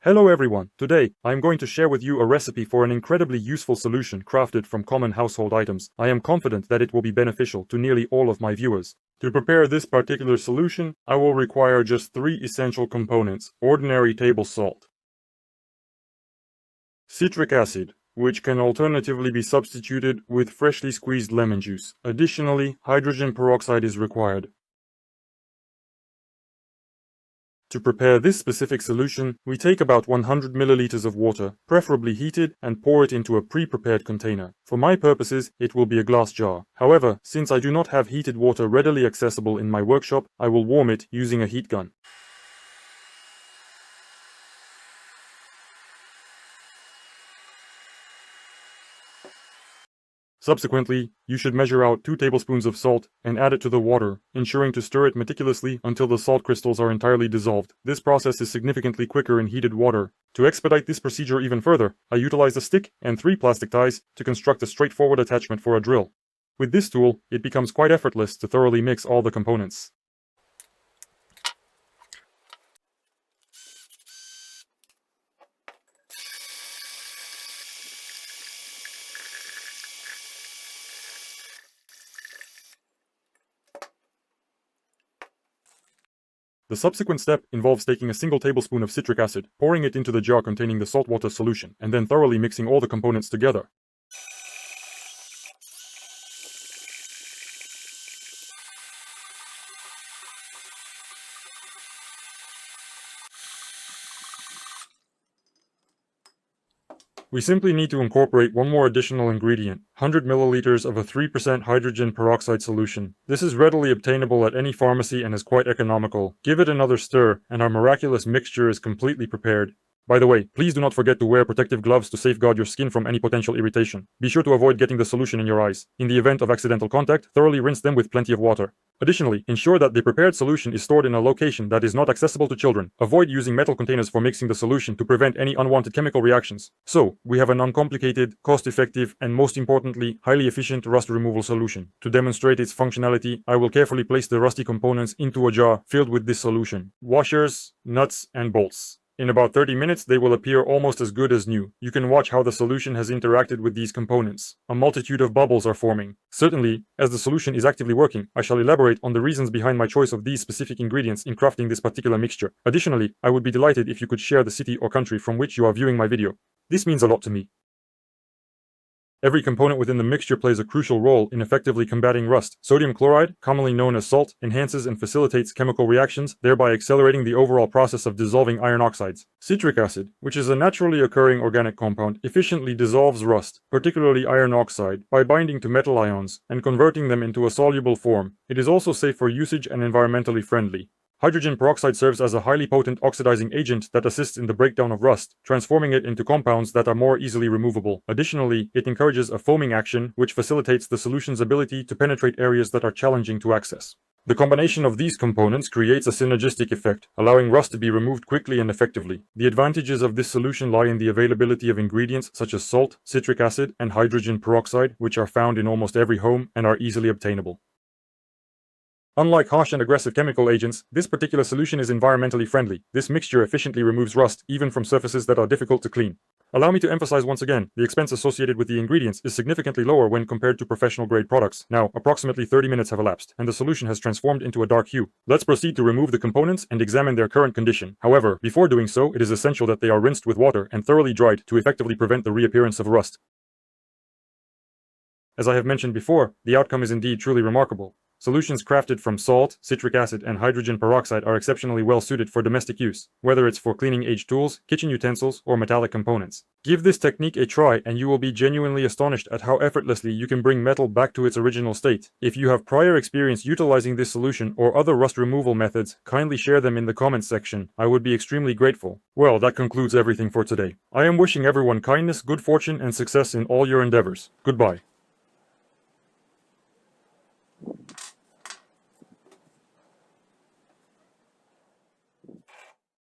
Hello everyone, today I am going to share with you a recipe for an incredibly useful solution crafted from common household items. I am confident that it will be beneficial to nearly all of my viewers. To prepare this particular solution, I will require just 3 essential components: ordinary table salt, citric acid, which can alternatively be substituted with freshly squeezed lemon juice. Additionally, hydrogen peroxide is required. To prepare this specific solution, we take about 100 milliliters of water, preferably heated, and pour it into a pre-prepared container. For my purposes, it will be a glass jar. However, since I do not have heated water readily accessible in my workshop, I will warm it using a heat gun. Subsequently, you should measure out 2 tablespoons of salt and add it to the water, ensuring to stir it meticulously until the salt crystals are entirely dissolved. This process is significantly quicker in heated water. To expedite this procedure even further, I utilize a stick and 3 plastic ties to construct a straightforward attachment for a drill. With this tool, it becomes quite effortless to thoroughly mix all the components. The subsequent step involves taking a single tablespoon of citric acid, pouring it into the jar containing the saltwater solution, and then thoroughly mixing all the components together. We simply need to incorporate one more additional ingredient: 100 milliliters of a 3% hydrogen peroxide solution. This is readily obtainable at any pharmacy and is quite economical. Give it another stir, and our miraculous mixture is completely prepared. By the way, please do not forget to wear protective gloves to safeguard your skin from any potential irritation. Be sure to avoid getting the solution in your eyes. In the event of accidental contact, thoroughly rinse them with plenty of water. Additionally, ensure that the prepared solution is stored in a location that is not accessible to children. Avoid using metal containers for mixing the solution to prevent any unwanted chemical reactions. So, we have an uncomplicated, cost-effective, and most importantly, highly efficient rust removal solution. To demonstrate its functionality, I will carefully place the rusty components into a jar filled with this solution: washers, nuts, and bolts. In about 30 minutes, they will appear almost as good as new. You can watch how the solution has interacted with these components. A multitude of bubbles are forming. Certainly, as the solution is actively working, I shall elaborate on the reasons behind my choice of these specific ingredients in crafting this particular mixture. Additionally, I would be delighted if you could share the city or country from which you are viewing my video. This means a lot to me. Every component within the mixture plays a crucial role in effectively combating rust. Sodium chloride, commonly known as salt, enhances and facilitates chemical reactions, thereby accelerating the overall process of dissolving iron oxides. Citric acid, which is a naturally occurring organic compound, efficiently dissolves rust, particularly iron oxide, by binding to metal ions and converting them into a soluble form. It is also safe for usage and environmentally friendly. Hydrogen peroxide serves as a highly potent oxidizing agent that assists in the breakdown of rust, transforming it into compounds that are more easily removable. Additionally, it encourages a foaming action, which facilitates the solution's ability to penetrate areas that are challenging to access. The combination of these components creates a synergistic effect, allowing rust to be removed quickly and effectively. The advantages of this solution lie in the availability of ingredients such as salt, citric acid, and hydrogen peroxide, which are found in almost every home and are easily obtainable. Unlike harsh and aggressive chemical agents, this particular solution is environmentally friendly. This mixture efficiently removes rust, even from surfaces that are difficult to clean. Allow me to emphasize once again, the expense associated with the ingredients is significantly lower when compared to professional-grade products. Now, approximately 30 minutes have elapsed, and the solution has transformed into a dark hue. Let's proceed to remove the components and examine their current condition. However, before doing so, it is essential that they are rinsed with water and thoroughly dried to effectively prevent the reappearance of rust. As I have mentioned before, the outcome is indeed truly remarkable. Solutions crafted from salt, citric acid, and hydrogen peroxide are exceptionally well suited for domestic use, whether it's for cleaning aged tools, kitchen utensils, or metallic components. Give this technique a try and you will be genuinely astonished at how effortlessly you can bring metal back to its original state. If you have prior experience utilizing this solution or other rust removal methods, kindly share them in the comments section. I would be extremely grateful. Well, that concludes everything for today. I am wishing everyone kindness, good fortune, and success in all your endeavors. Goodbye.